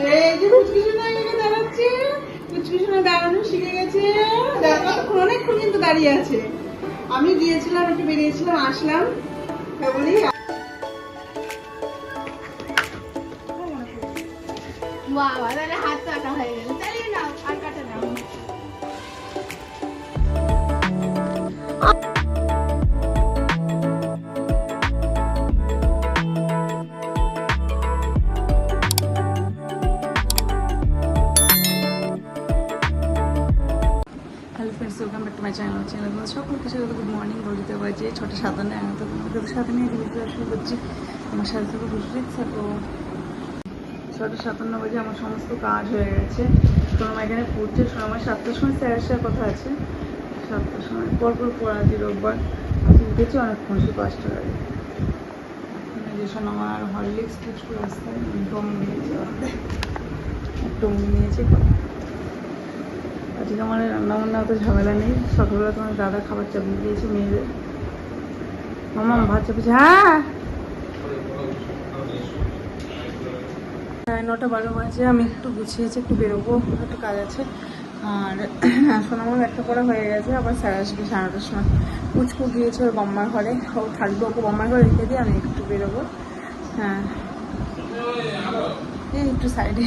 এই যে কুচকুচুনা এখানে দাঁড়াচ্ছে, কুচকুচুনা দাঁড়ানো শিখে গেছে। দেখো অনেকক্ষণ কিন্তু দাঁড়িয়ে আছে। আমি গিয়েছিলাম, একটু বেরিয়েছিলাম, আসলাম বলি বাবা তাহলে হাত কাটা হয়ে গেল। চালিয়ে নাও, আর কাটা নাও। Hello friends, welcome back to my channel. সকলকে সাথে গুড মর্নিং। ঘড়িতে বাজে 6:57। আমি তো তোমাদের সাথে নিয়ে ভিডিও শুরু করছি। আমার সাথে থেকে বুঝতে থাকো। 6:57 বাজে, আমার সমস্ত কাজ হয়ে গেছে। সোনামা এখানে পড়ছে। সোনামার 7টার সময় স্যার আসার কথা আছে। 7টার সময় পরপর পড়াচ্ছি রোববার। আজকে উঠেছি অনেকক্ষণ, সে 5টার আগে। যে সোনামার হরলিক্স কুচ করে আসতে টম নিয়েছে, টম নিয়েছে। আজকে আমার রান্নাবান্না অত ঝামেলা নেই। সকালবেলা তোমার দাদা খাবার চাপিয়ে দিয়েছে মেয়েদের। মামা ভাত চাপিয়েছে। হ্যাঁ 9:12 বাজে। আমি একটু গুছিয়েছি, একটু বেরোবো, একটু কাজ আছে। আর সোনামার একটা পড়া হয়ে গেছে। আবার স্যার আসবে 9:30টার সময়। পুচকু গিয়েছে ওর বম্মার ঘরে, ও থাকবে। ওকে বম্মার ঘরে রেখে দিয়ে আমি একটু বেরোবো। হ্যাঁ এই একটু সাইডে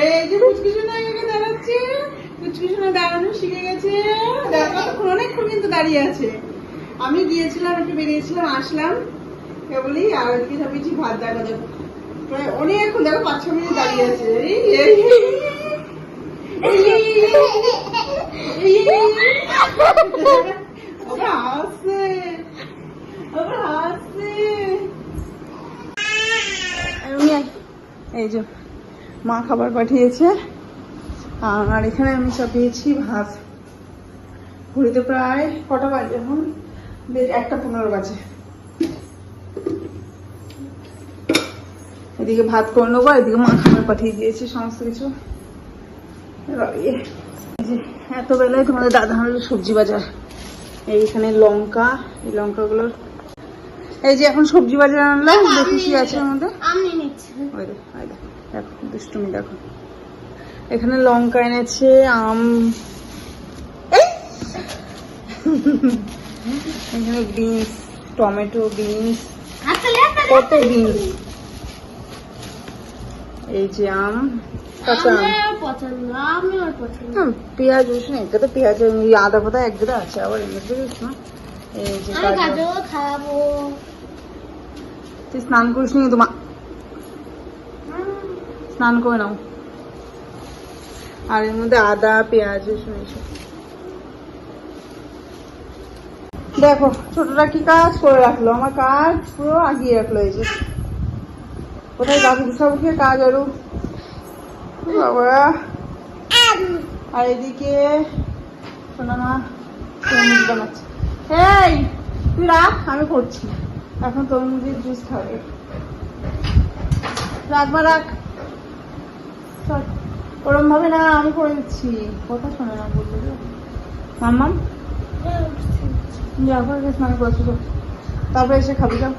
এই যে কুচকুচুনা এখানে দাঁড়াচ্ছে, কুচকুচুনা দাঁড়ানো শিখে গেছে। দেখো অনেকক্ষণ কিন্তু দাঁড়িয়ে আছে। আমি গিয়েছিলাম, একটু বেরিয়েছিলাম, আসলাম বলি। আর ওদিকে চাপিয়েছি ভাত। দেখো দেখো প্রায় অনেকক্ষণ, দেখো 5-6 মিনিট দাঁড়িয়ে আছে। ওরা হাসছে, ওরা হাসছে। এই যে মা খাবার পাঠিয়েছে, আর এখানে আমি চাপিয়েছি ভাত। ঘুরিতে প্রায় কটা বাজে এখন? 1:15 বাজে। এদিকে ভাত করে নেবো, এদিকে মা খাবার পাঠিয়ে দিয়েছে সমস্ত কিছু। এত বেলায় তোমাদের দাদা হলো সবজি বাজার। এইখানে লঙ্কা, এই লঙ্কাগুলোর এই যে এখন সবজি বাজার আনলাম। দেখি কি আছে এর মধ্যে। দেখো দুষ্টুমি, দেখো এখানে লঙ্কা এনেছে, আম, এখানে বিনস, টমেটো, বিনস, কত বিনস। এই যে আম, কাঁচা আম, পেঁয়াজ রসুন, একটা তো পেঁয়াজ, আদা ফাদা এক গাদা আছে। আবার এর মধ্যে না এই যে খাবো। তুই স্নান করিস নি? তোমার স্নান করে নাও। আর এর মধ্যে আদা, পেঁয়াজ, রসুন এইসব। দেখো ছোটরা কি কাজ করে রাখলো, আমার কাজ পুরো আগিয়ে রাখলো। এই যে কোথায় বাবু সবকে কাজ আরো বাবা। আর এদিকে সোনামা তরমুজ বানাচ্ছে। এই তুই রাখ, আমি করছি। এখন তরমুজের জুস খাবে। রাখবা, রাখ। ওরম ভাবে না, আমি করে দিচ্ছি। কথা শোনে না বললো। মাম্মাম যাও স্নান করছো, তারপরে এসে খাবি। যাও।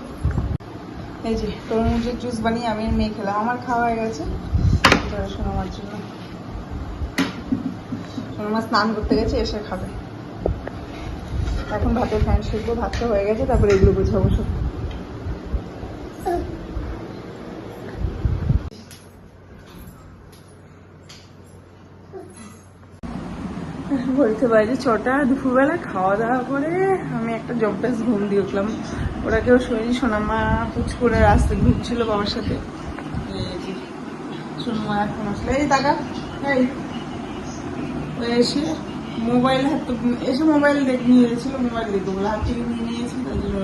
এই যে তরমুজের জুস বানিয়ে আমি মেয়ে খেলাম। আমার খাওয়া হয়ে গেছে। সোনামার জন্য, সোনামা স্নান করতে গেছে, এসে খাবে। এখন ভাতের ফ্যান শিখবো। ভাতটা হয়ে গেছে, তারপরে এগুলো বোঝাবো সব। বলতে বাজে 6টা। দুপুরবেলা খাওয়া দাওয়া করে আমি একটা জবটাস ঘুম দিয়ে উঠলাম। ওরা কেউ শোয়নি। সোনামা কুচ করে রাস্তায় ঘুরছিল বাবার সাথে। সোনামা এখন আসলে এই টাকা এই এসে মোবাইল হাতে এসে মোবাইল নিয়ে গেছিল। মোবাইল দেখবো বলে হাত থেকে নিয়ে নিয়েছি, তাই জন্য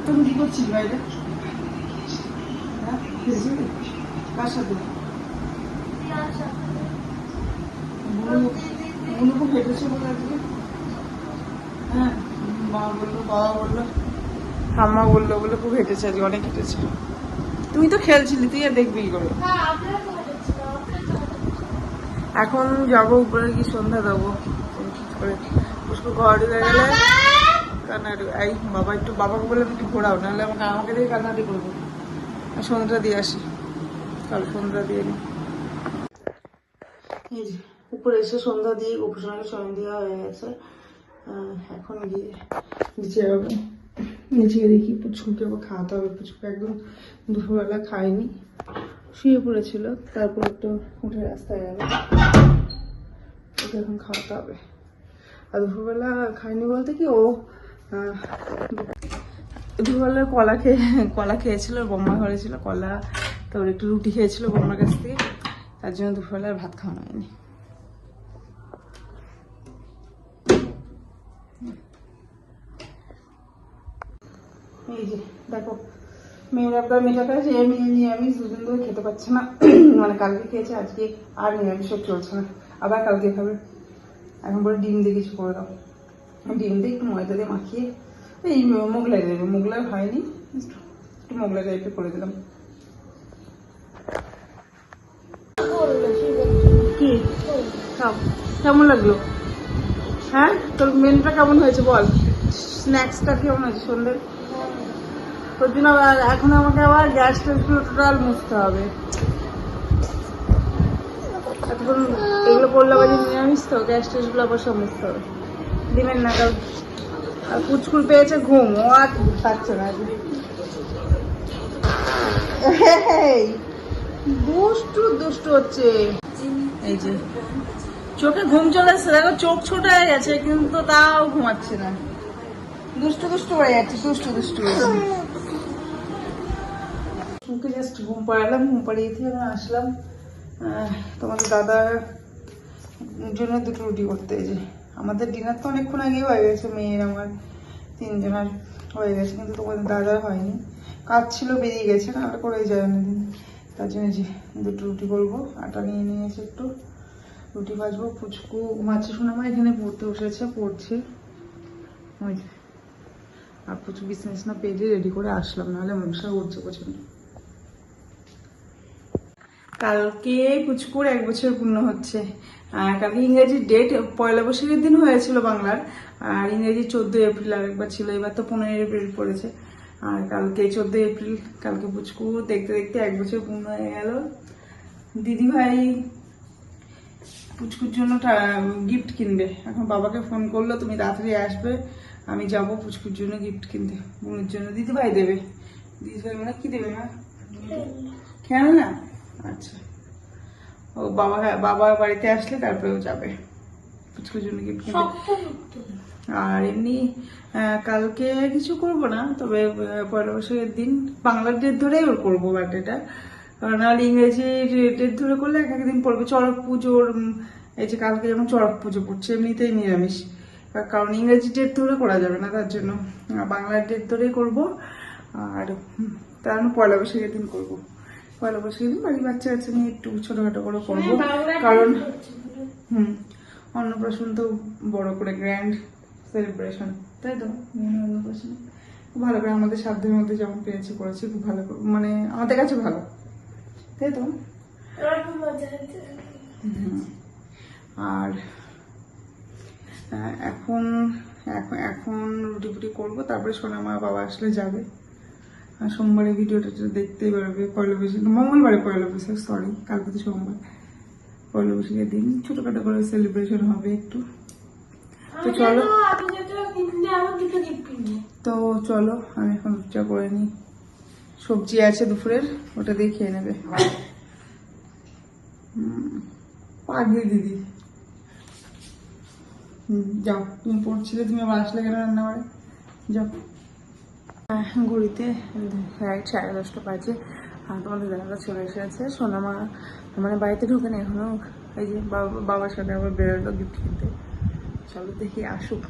তুমি কি করছিস বাইরে? হ্যাঁ কার সাথে? খুব হেঁটেছে বলে আজকে। হ্যাঁ বাবা বললো, ঠাম্মা বললো বলে খুব হেঁটেছে আজকে, অনেক হেঁটেছে। তুই তো খেলছিলি, তুই আর দেখবি কি করে। এখন যাবো উপরে, কি সন্ধ্যা দেবো ঠিক করে। পুষ্প ঘর ঢুকে গেলে কান্নাকাটি। এই বাবা একটু বাবাকে বলে একটু ঘোরাও, নাহলে আমাকে দিয়ে কান্নাকাটি করবো। সন্ধ্যা দিয়ে আসি, কাল সন্ধ্যা দিয়ে নি। এই যে উপরে এসে সন্ধ্যা দিয়ে গোপুসোনাকে স্বয়ং দেওয়া হয়ে গেছে। এখন গিয়ে নিচে যাবো, নিচে গিয়ে দেখি পুচকুকে আবার খাওয়াতে হবে। পুচকুকে একদম দুপুরবেলা খায়নি, শুয়ে পড়েছিল, তারপর একটু উঠে রাস্তায় গেল, ওকে এখন খাওয়াতে হবে। আর দুপুরবেলা খায়নি বলতে কি, ও দুপুরবেলা কলা খেয়েছিল, বোম্মা ঘরে ছিল কলা, তারপর একটু রুটি খেয়েছিল বোম্মার কাছ থেকে, তার জন্য দুপুরবেলা আর ভাত খাওয়ানো হয়নি। এই যে দেখো মেয়ের আপনার মেয়েটাকে যে নিরামিষ দুদিন ধরে খেতে পারছে না, মানে কালকে খেয়েছে, আজকে আর নিরামিষ চলছে না, আবার কালকে খাবে। এখন বলে ডিম দিয়ে কিছু করে দাও, ডিম দিয়ে একটু ময়দা দিয়ে মাখিয়ে এই মোগলাই দেবে, মোগলাই হয়নি, একটু মোগলাই টাইপের করে দিলাম। কি কেমন লাগলো? হ্যাঁ, তোর মেনুটা কেমন হয়েছে বল, স্ন্যাক্সটা কেমন হয়েছে সন্ধ্যে? তোর জন্য এখন আমাকে আবার গ্যাস টেস্টগুলো টোটাল মুছতে হবে। এতক্ষণ এগুলো করলে আবার নিরামিষ তো, গ্যাস টেস্টগুলো আবার সব মুছতে হবে। ডিমের না কারণ আর কুচকুল পেয়েছে ঘুম, ও আর পাচ্ছে না। দুষ্টু দুষ্টু হচ্ছে। এই যে চোখে ঘুম চলে আসছে, দেখো চোখ ছোট হয়ে গেছে কিন্তু তাও ঘুমাচ্ছে না, দুষ্টু দুষ্টু হয়ে যাচ্ছে, দুষ্টু দুষ্টু। মুখে জাস্ট ঘুম পাড়ালাম, ঘুম পাড়িয়ে দিয়ে আমি আসলাম তোমাদের দাদার জন্য দুটো রুটি করতে। যে আমাদের ডিনার তো অনেকক্ষণ আগেই হয়ে গেছে, মেয়ের আমার তিনজনের হয়ে গেছে, কিন্তু তোমাদের দাদার হয়নি, কাজ ছিল বেরিয়ে গেছে, না ওটা করেই যায় অনেকদিন, তার জন্য যে দুটো রুটি করবো। আটা নিয়ে নিয়েছে, একটু রুটি ভাজবো। পুচকু ঘুমাচ্ছে, শোনামা এখানে পড়তে বসেছে, পড়ছে। ওই যে আর পুচকু বিছনা না পেলে রেডি করে আসলাম, নাহলে মশা উঠছে প্রচন্ড। কালকে পুচকুর 1 বছর পূর্ণ হচ্ছে। কালকে ইংরেজির ডেট 1 বৈশাখের দিন হয়েছিল বাংলার, আর ইংরেজি 14 এপ্রিল আরেকবার ছিল, এবার তো 15 এপ্রিল পড়েছে। আর কালকে 14 এপ্রিল, কালকে পুচকু দেখতে দেখতে 1 বছর পূর্ণ হয়ে গেল। দিদি ভাই পুচকুর জন্য গিফট কিনবে, এখন বাবাকে ফোন করলো তুমি তাড়াতাড়ি আসবে, আমি যাবো পুচকুর জন্য গিফট কিনতে। বোনের জন্য দিদি ভাই দেবে, দিদি ভাই মানে কি দেবে না খেলনা? আচ্ছা, ও বাবা বাড়িতে আসলে তারপরে ও যাবে পুচকুর জন্য গিফট কিনতে। আর এমনি কালকে কিছু করব না, তবে 1 বৈশাখের দিন বাংলার ডেট ধরেই ওর করবো বার্থডেটা, নাহলে ইংরেজি ডেট ধরে করলে একদিন পড়বে। চড়ক পুজোর এই যে কালকে যেমন চড়ক পুজো পড়ছে, এমনিতেই নিরামিষ, কারণ ইংরেজি ডেট ধরে করা যাবে না, তার জন্য বাংলার ডেট ধরেই করবো। আর তার 1 বৈশাখের দিন করবো, 1 বৈশাখের দিন বাড়ি বাচ্চা কাচ্চা নিয়ে একটু ছোটখাটো করে করবো, কারণ অন্নপ্রাশন তো বড় করে গ্র্যান্ড সেলিব্রেশন, তাই তো? অন্নপ্রাশন খুব ভালো করে আমাদের সাধ্যের মধ্যে যেমন পেয়েছি করেছি, খুব ভালো করে, মানে আমাদের কাছে ভালো, তাই তো? আর এখন এখন রুটি ফুটি করবো, তারপরে সোনামা বাবা আসলে যাবে। আর সোমবারে ভিডিওটা দেখতেই পারবে, 1 বৈশাখ, মঙ্গলবারে 1 বৈশাখ, সরি কালকে তো সোমবার, 1 বৈশাখের দিন ছোটখাটো করে সেলিব্রেশন হবে একটু। তো চলো আমি এখন রুটিটা করে নিই, সবজি আছে দুপুরের, ওটা দিয়ে খেয়ে নেবে। পাগলি দিদি, যাও তুমি পড়ছিলে, তুমি আবার আসলে কেন রান্না করে, যাও। ঘড়িতে 10:30 বাজে, আর তোমাদের দাদাটা চলে এসেছে। সোনামা মানে বাড়িতে ঢুকে না এখনো, এই যে বাবার সাথে আবার বেরোলো গিফট কিনতে। চলো দেখি আসুক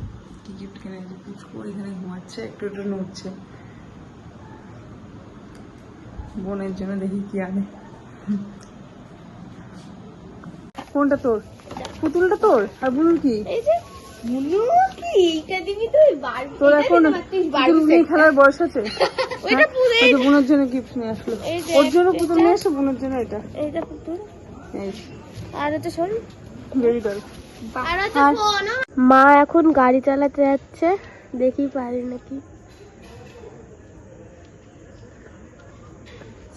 কি গিফট কিনে। পুচকু এখানে ঘুমাচ্ছে, একটু একটু নড়ছে, বোনের জন্য দেখি কি আনে। কোনটা তোর? পুতুলটা তোর, আর বুলুর কি? তোর এখন পুতুল নিয়ে খেলার বয়স আছে? বোনের জন্য গিফট নিয়ে আসলো, ওর জন্য পুতুল নিয়ে আসো, বোনের জন্য এটা পুতুল। আর এটা বেবি ডল। মা এখন গাড়ি চালাতে যাচ্ছে, দেখি পারি নাকি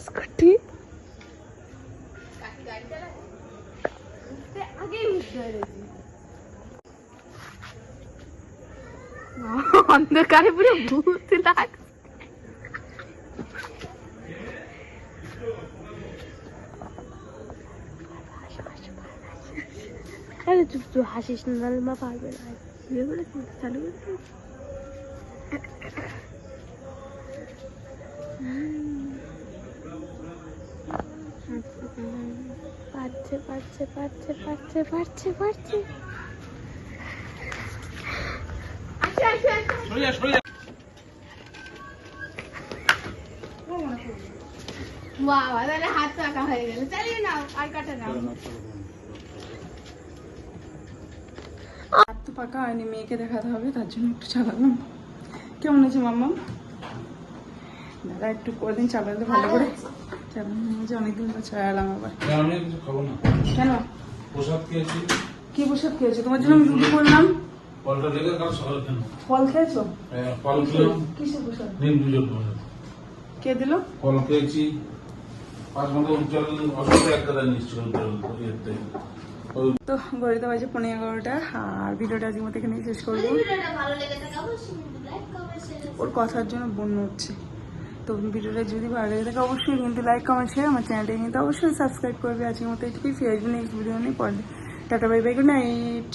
স্কুটি আগেই বুঝতে পেরেছি অন্ধকারে পুরো ভূত লাগছে আরে চুপ চুপ হাসিস না নাহলে মা পারবে না চালু করে পারছে পারছে পারছে পারছে পারছে পারছে বাবা তাহলে হাত কাটা হয়ে গেল চালিয়ে নাও আর কাটা নাও হাত তো পাকা হয়নি, মেয়েকে দেখাতে হবে, তার জন্য একটু চালালাম। কেমন আছে মাম্মা? দাদা একটু কদিন চালালে ভালো করে চালানো হয়েছে, অনেকদিন পর চালালাম আবার। আমি কিছু খাবো না। কেন? প্রসাদ খেয়েছি। কি প্রসাদ খেয়েছো? তোমার জন্য আমি রুটি করলাম। ফলটা লেগে কাল সকালে খেলাম। ফল খেয়েছো? ফল খেলাম। কিসের প্রসাদ? দিন পুজোর প্রসাদ। কে দিল? ফল খেয়েছি। 5 ঘন্টা উজ্জ্বল অসুবিধা একটা দিন নিশ্চয় উজ্জ্বল ইয়েতে। তো ঘড়িতে বাজে 11:15 আর ভিডিওটা আজকের মতো এখানেই শেষ করবো। ওর কথার জন্য বন্য হচ্ছে। তো ভিডিওটা যদি ভালো লেগে থাকে অবশ্যই কিন্তু লাইক কমেন্ট শেয়ার, আমার চ্যানেলটা কিন্তু অবশ্যই সাবস্ক্রাইব করবে। আজকের মতো এটুকুই, ফিরে আসবে নেক্সট ভিডিও নিয়ে পড়লে। Tata bye bye, good night.